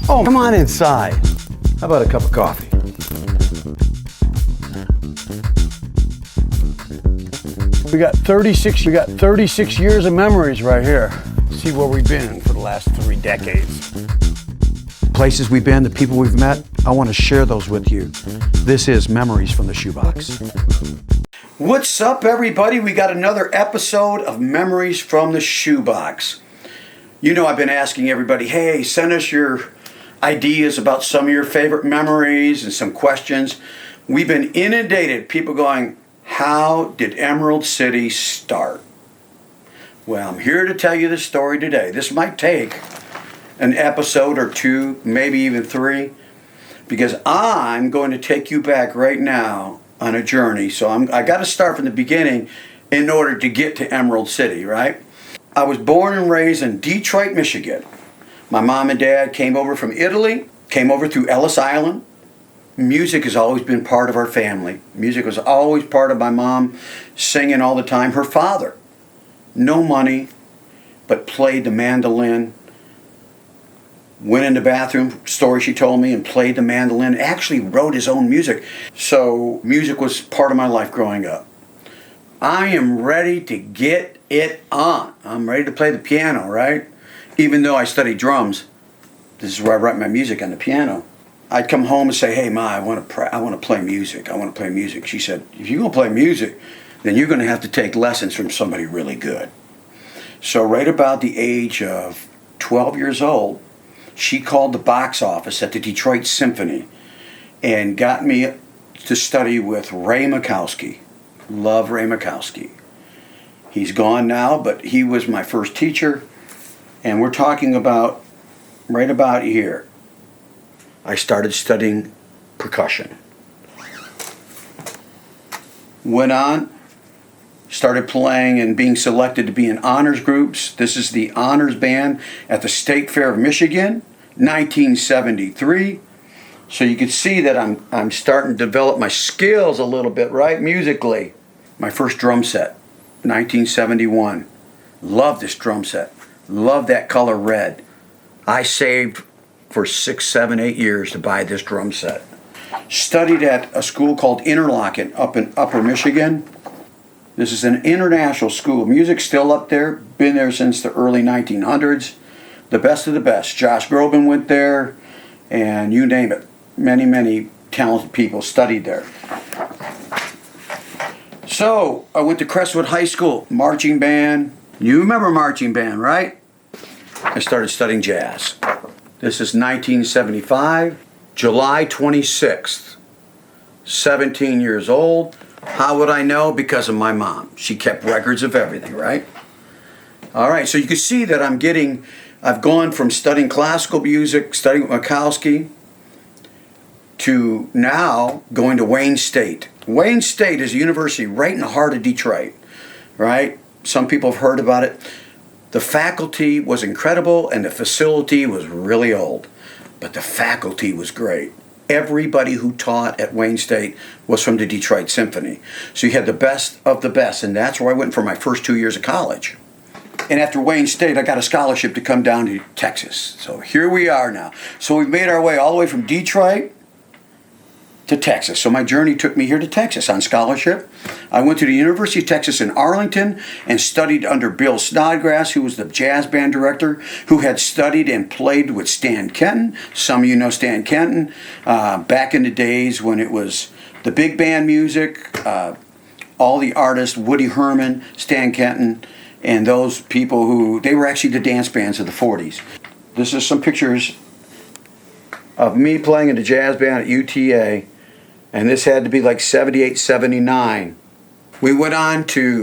Oh, come on inside. How about a cup of coffee? We got 36 years of memories right here. See where we've been for the last 3 decades. Places we've been, the people we've met, I want to share those with you. This is Memories from the Shoebox. What's up, everybody? We got another episode of Memories from the Shoebox. You know, I've been asking everybody, hey, send us your ideas about some of your favorite memories and some questions. We've been inundated, people going, how did Emerald City start? Well, I'm here to tell you the story today. This might take an episode or 2, maybe even 3, because I'm going to take you back right now on a journey. So I got to start from the beginning in order to get to Emerald City, right? I was born and raised in Detroit, Michigan. My mom and dad came over from Italy, came over through Ellis Island. Music has always been part of our family. Music was always part of my mom, singing all the time. Her father, no money, but played the mandolin. Went in the bathroom, story she told me, and played the mandolin. Actually wrote his own music. So music was part of my life growing up. I am ready to get it on. I'm ready to play the piano, right? Even though I studied drums, this is where I write my music, on the piano. I'd come home and say, hey, Ma, I want to play music. I want to play music. She said, if you're going to play music, then you're going to have to take lessons from somebody really good. So right about the age of 12 years old, she called the box office at the Detroit Symphony and got me to study with Ray Makowski. Love Ray Makowski. He's gone now, but he was my first teacher. And we're talking about right about here. I started studying percussion. Went on, started playing and being selected to be in honors groups. This is the honors band at the State Fair of Michigan, 1973. So you can see that I'm starting to develop my skills a little bit, right, musically. My first drum set, 1971. Love this drum set. Love that color red. I saved for 6, 7, 8 years to buy this drum set. Studied at a school called Interlochen up in Upper Michigan. This is an international school. Music's still up there. Been there since the early 1900s. The best of the best. Josh Groban went there, and you name it. Many, many talented people studied there. So I went to Crestwood High School, marching band. You remember marching band, right? I started studying jazz. This is 1975, July 26th, 17 years old. How would I know? Because of my mom. She kept records of everything, right? All right, so you can see that I've gone from studying classical music, studying with Makowski, to now going to Wayne State. Wayne State is a university right in the heart of Detroit, right? Some people have heard about it. The faculty was incredible and the facility was really old, but the faculty was great. Everybody who taught at Wayne State was from the Detroit Symphony. So you had the best of the best, and that's where I went for my first 2 years of college. And after Wayne State, I got a scholarship to come down to Texas. So here we are now. So we've made our way all the way from Detroit to Texas. So my journey took me here to Texas on scholarship. I went to the University of Texas in Arlington and studied under Bill Snodgrass, who was the jazz band director, who had studied and played with Stan Kenton. Some of you know Stan Kenton. Back in the days when it was the big band music, all the artists, Woody Herman, Stan Kenton, and those people who, they were actually the dance bands of the 40s. This is some pictures of me playing in the jazz band at UTA. And this had to be like 78, 79. The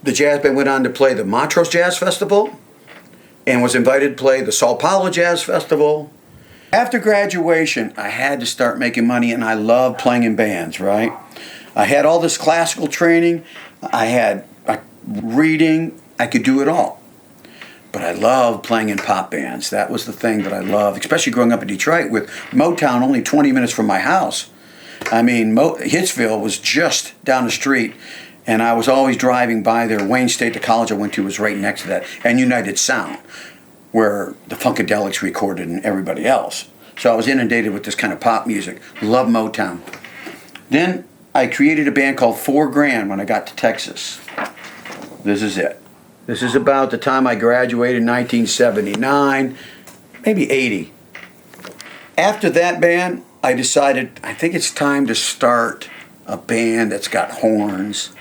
jazz band went on to play the Montrose Jazz Festival and was invited to play the Sao Paulo Jazz Festival. After graduation, I had to start making money, and I loved playing in bands, right? I had all this classical training. I had reading. I could do it all. But I loved playing in pop bands. That was the thing that I loved, especially growing up in Detroit with Motown only 20 minutes from my house. I mean, Hitsville was just down the street, and I was always driving by there. Wayne State, the college I went to, was right next to that, and United Sound. where the Funkadelics recorded and everybody else. So I was inundated with this kind of pop music. Love Motown. Then I created a band called 4 Grand when I got to Texas. This is it. This is about the time I graduated in 1979, maybe 80. After that band, I decided I think it's time to start a band that's got horns,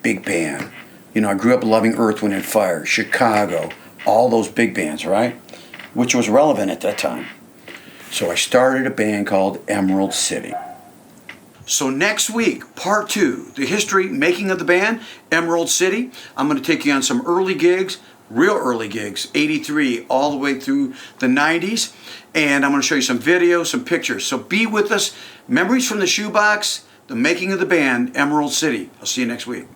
big band. You know, I grew up loving Earth, Wind & Fire, Chicago, all those big bands, right? Which was relevant at that time. So I started a band called Emerald City. So next week, part 2, the history, making of the band, Emerald City. I'm going to take you on some early gigs, real early gigs, 83 all the way through the 90s. And I'm going to show you some videos, some pictures. So be with us. Memories from the Shoebox, the making of the band, Emerald City. I'll see you next week.